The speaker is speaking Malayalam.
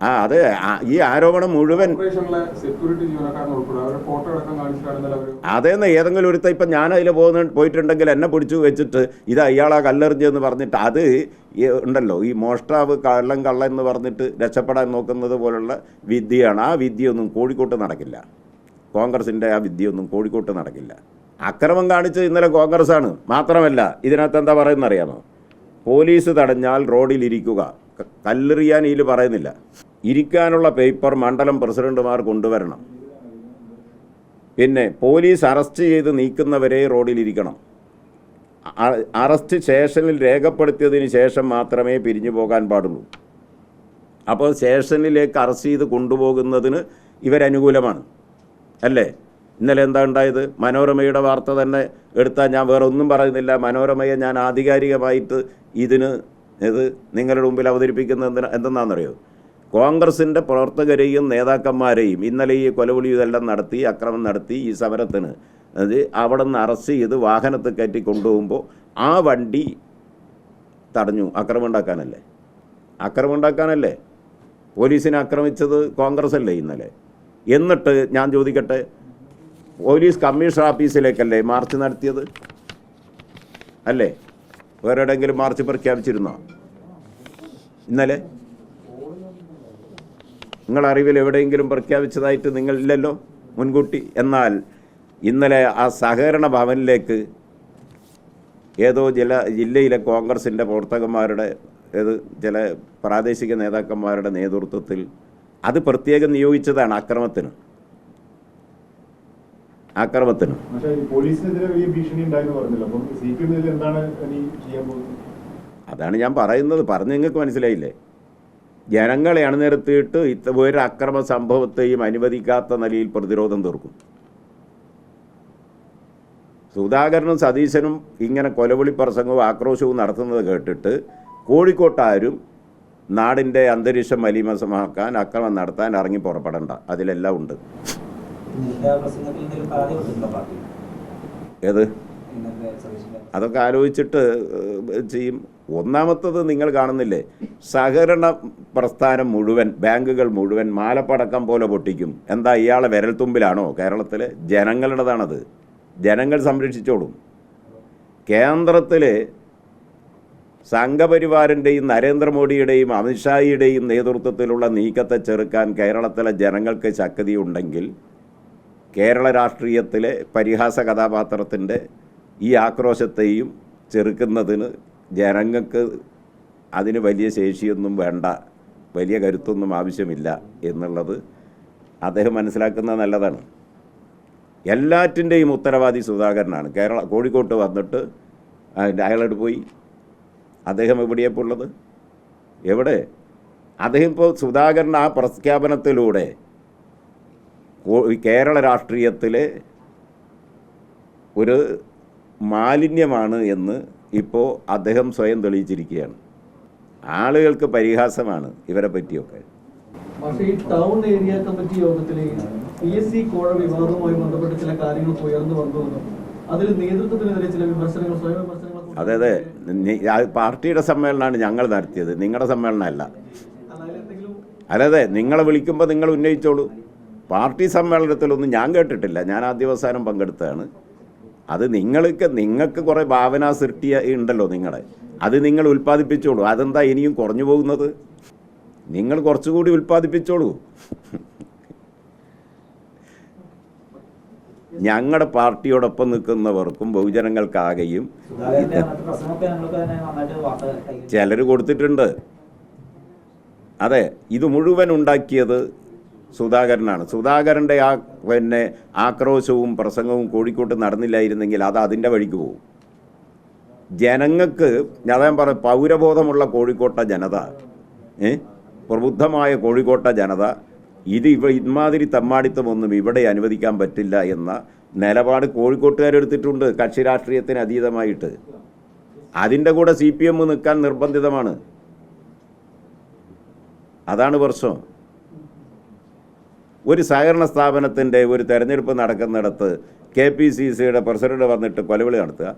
അത് ഈ ആരോപണം മുഴുവൻ അതേന്ന് ഏതെങ്കിലും ഒരുത്ത ഇപ്പം ഞാനതിൽ പോയിട്ടുണ്ടെങ്കിൽ എന്നെ പിടിച്ചു വെച്ചിട്ട് ഇത് അയാളാ കല്ലെറിഞ്ഞെന്ന് പറഞ്ഞിട്ട് അത് ഉണ്ടല്ലോ ഈ മോഷ്ടാവ് കള്ളം എന്ന് പറഞ്ഞിട്ട് രക്ഷപ്പെടാൻ നോക്കുന്നത് പോലുള്ള വിദ്യയാണ്. ആ വിദ്യയൊന്നും കോഴിക്കോട്ട് നടക്കില്ല. കോൺഗ്രസിൻ്റെ ആ വിദ്യയൊന്നും കോഴിക്കോട്ട് നടക്കില്ല. അക്രമം കാണിച്ചത് ഇന്നലെ കോൺഗ്രസ്സാണ്. മാത്രമല്ല ഇതിനകത്ത് എന്താ പറയുന്നത് അറിയാമോ? പോലീസ് തടഞ്ഞാൽ റോഡിലിരിക്കുക. കല്ലെറിയാൻ ഇതിൽ പറയുന്നില്ല. ഇരിക്കാനുള്ള പേപ്പർ മണ്ഡലം പ്രസിഡന്റുമാർ കൊണ്ടുവരണം. പിന്നെ പോലീസ് അറസ്റ്റ് ചെയ്ത് നീക്കുന്നവരെ റോഡിലിരിക്കണം. അറസ്റ്റ് സ്റ്റേഷനിൽ രേഖപ്പെടുത്തിയതിന് ശേഷം മാത്രമേ പിരിഞ്ഞു പോകാൻ പാടുള്ളൂ. അപ്പോൾ സ്റ്റേഷനിലേക്ക് അറസ്റ്റ് ചെയ്ത് കൊണ്ടുപോകുന്നതിന് ഇവരനുകൂലമാണ് അല്ലേ? ഇന്നലെ എന്താ ഉണ്ടായത്? മനോരമയുടെ വാർത്ത തന്നെ എടുത്താൽ ഞാൻ വേറെ ഒന്നും പറയുന്നില്ല. മനോരമയെ ഞാൻ ആധികാരികമായിട്ട് ഇത് നിങ്ങളുടെ മുമ്പിൽ അവതരിപ്പിക്കുന്നത് എന്തെന്നാണെന്നറിയോ? കോൺഗ്രസിൻ്റെ പ്രവർത്തകരെയും നേതാക്കന്മാരെയും ഇന്നലെ ഈ കൊലവിളി ഇതെല്ലാം നടത്തി അക്രമം നടത്തി ഈ സമരത്തിന് അവിടെ നിന്ന് അറസ്റ്റ് ചെയ്ത് വാഹനത്തിൽ കയറ്റി കൊണ്ടുപോകുമ്പോൾ ആ വണ്ടി തടഞ്ഞു. അക്രമം ഉണ്ടാക്കാനല്ലേ? പോലീസിനെ ആക്രമിച്ചത് കോൺഗ്രസ് അല്ലേ ഇന്നലെ? എന്നിട്ട് ഞാൻ ചോദിക്കട്ടെ, പോലീസ് കമ്മീഷണർ ഓഫീസിലേക്കല്ലേ മാർച്ച് നടത്തിയത് അല്ലേ? വേറെ എവിടെയെങ്കിലും മാർച്ച് പ്രഖ്യാപിച്ചിരുന്നോ ഇന്നലെ? നിങ്ങളറിവിൽ എവിടെയെങ്കിലും പ്രഖ്യാപിച്ചതായിട്ട് നിങ്ങളില്ലല്ലോ മുൻകൂട്ടി. എന്നാൽ ഇന്നലെ ആ സഹകരണ ഭവനിലേക്ക് ഏതോ ജില്ലയിലെ കോൺഗ്രസിൻ്റെ പ്രവർത്തകന്മാരുടെ ചില പ്രാദേശിക നേതാക്കന്മാരുടെ നേതൃത്വത്തിൽ അത് പ്രത്യേകം നിയോഗിച്ചതാണ് അക്രമത്തിന്. അതാണ് ഞാൻ പറയുന്നത്. പറഞ്ഞ് നിങ്ങൾക്ക് മനസ്സിലായില്ലേ? ജനങ്ങളെ അണിനിരത്തിയിട്ട് ഒരു അക്രമ സംഭവത്തെയും അനുവദിക്കാത്ത നിലയിൽ പ്രതിരോധം തീർക്കും. സുധാകരനും സതീശനും ഇങ്ങനെ കൊലവിളി പ്രസംഗവും ആക്രോശവും നടത്തുന്നത് കേട്ടിട്ട് കോഴിക്കോട്ടാരും നാടിൻ്റെ അന്തരീക്ഷം മലീമസമാക്കാൻ അക്രമം നടത്താൻ ഇറങ്ങി പുറപ്പെടണ്ട. അതിലെല്ലാം ഉണ്ട്. ഏത്? അതൊക്കെ ആലോചിച്ചിട്ട് ചെയ്യും. ഒന്നാമത്തത് നിങ്ങൾ കാണുന്നില്ലേ, സഹകരണ പ്രസ്ഥാനം മുഴുവൻ, ബാങ്കുകൾ മുഴുവൻ മാലപ്പടക്കം പോലെ പൊട്ടിക്കും. എന്താ ഇയാളെ വിരൽത്തുമ്പിലാണോ? കേരളത്തിലെ ജനങ്ങളുടേതാണത്. ജനങ്ങൾ സംരക്ഷിച്ചോളും. കേന്ദ്രത്തിൽ സംഘപരിവാറിൻ്റെയും നരേന്ദ്രമോദിയുടെയും അമിത്ഷായുടെയും നേതൃത്വത്തിലുള്ള നീക്കത്തെ ചെറുക്കാൻ കേരളത്തിലെ ജനങ്ങൾക്ക് ശക്തിയുണ്ടെങ്കിൽ കേരള രാഷ്ട്രീയത്തിലെ പരിഹാസ കഥാപാത്രത്തിൻ്റെ ഈ ആക്രോശത്തെയും ചെറുക്കുന്നതിന് ജനങ്ങൾക്ക് അതിന് വലിയ ശേഷിയൊന്നും വേണ്ട, വലിയ കരുത്തൊന്നും ആവശ്യമില്ല എന്നുള്ളത് അദ്ദേഹം മനസ്സിലാക്കുന്നത് നല്ലതാണ്. എല്ലാറ്റിൻ്റെയും ഉത്തരവാദി സുധാകരനാണ്. കോഴിക്കോട്ട് വന്നിട്ട് അയാളോട് പോയി അദ്ദേഹം എവിടെയപ്പോൾ ഉള്ളത്? എവിടെ? അദ്ദേഹം ഇപ്പോൾ സുധാകരൻ ആ പ്രഖ്യാപനത്തിലൂടെ കേരള രാഷ്ട്രീയത്തിലെ ഒരു മാലിന്യമാണ് എന്ന് ഇപ്പോൾ അദ്ദേഹം സ്വയം തെളിയിച്ചിരിക്കുകയാണ്. ആളുകൾക്ക് പരിഹാസമാണ് ഇവരെ പറ്റിയൊക്കെ. പക്ഷേ ഈ ടൗൺ ഏരിയ കമ്മിറ്റി യോഗത്തിൽ PSC കോഴ വിവാദവുമായി ബന്ധപ്പെട്ട് ചില കാര്യങ്ങൾ ഉയർന്നു വന്നു. അതിൽ നേതൃത്വത്തിനെതിരെ ചില വിമർശനങ്ങൾ, സ്വയം വിമർശനങ്ങൾ. അതെ, പാർട്ടിയുടെ സമ്മേളനമാണ് ഞങ്ങൾ നടത്തിയത്, നിങ്ങളുടെ സമ്മേളനമല്ല. അതെ, നിങ്ങളെ വിളിക്കുമ്പോൾ നിങ്ങൾ ഉന്നയിച്ചോളൂ. പാർട്ടി സമ്മേളനത്തിലൊന്നും ഞാൻ കേട്ടിട്ടില്ല. ഞാൻ ആദ്യവസാനം പങ്കെടുത്തതാണ്. അത് നിങ്ങൾക്ക് കുറേ ഭാവനാ സൃഷ്ടി ഉണ്ടല്ലോ നിങ്ങളെ, അത് നിങ്ങൾ ഉൽപ്പാദിപ്പിച്ചോളൂ. അതെന്താ ഇനിയും കുറഞ്ഞു പോകുന്നത്? നിങ്ങൾ കുറച്ചുകൂടി ഉൽപ്പാദിപ്പിച്ചോളൂ. ഞങ്ങളുടെ പാർട്ടിയോടൊപ്പം നിൽക്കുന്നവർക്കും ബഹുജനങ്ങൾക്കാകെയും ചിലർ കൊടുത്തിട്ടുണ്ട്. അതെ, ഇത് മുഴുവൻ ഉണ്ടാക്കിയത് സുധാകരനാണ്. സുധാകരൻ്റെ ആക്രോശവും പ്രസംഗവും കോഴിക്കോട്ട് നടന്നില്ലായിരുന്നെങ്കിൽ അത് അതിൻ്റെ വഴിക്ക് പോകും. ജനങ്ങൾക്ക് ഞാൻ പറയും, പൗരബോധമുള്ള കോഴിക്കോട്ടെ ജനത, പ്രബുദ്ധമായ കോഴിക്കോട്ടെ ജനത ഇമാതിരി തമ്മാടിത്തമൊന്നും ഇവിടെ അനുവദിക്കാൻ പറ്റില്ല എന്ന നിലപാട് കോഴിക്കോട്ടുകാരെടുത്തിട്ടുണ്ട്, കക്ഷി രാഷ്ട്രീയത്തിന് അതീതമായിട്ട്. അതിൻ്റെ കൂടെ CPM നിൽക്കാൻ നിർബന്ധിതമാണ്. അതാണ് പ്രശ്നം. ഒരു സഹകരണ സ്ഥാപനത്തിൻ്റെ ഒരു തെരഞ്ഞെടുപ്പ് നടക്കുന്നിടത്ത് KPCCയുടെ പ്രസിഡന്റ് വന്നിട്ട് കൊലവിളി നടത്തുക.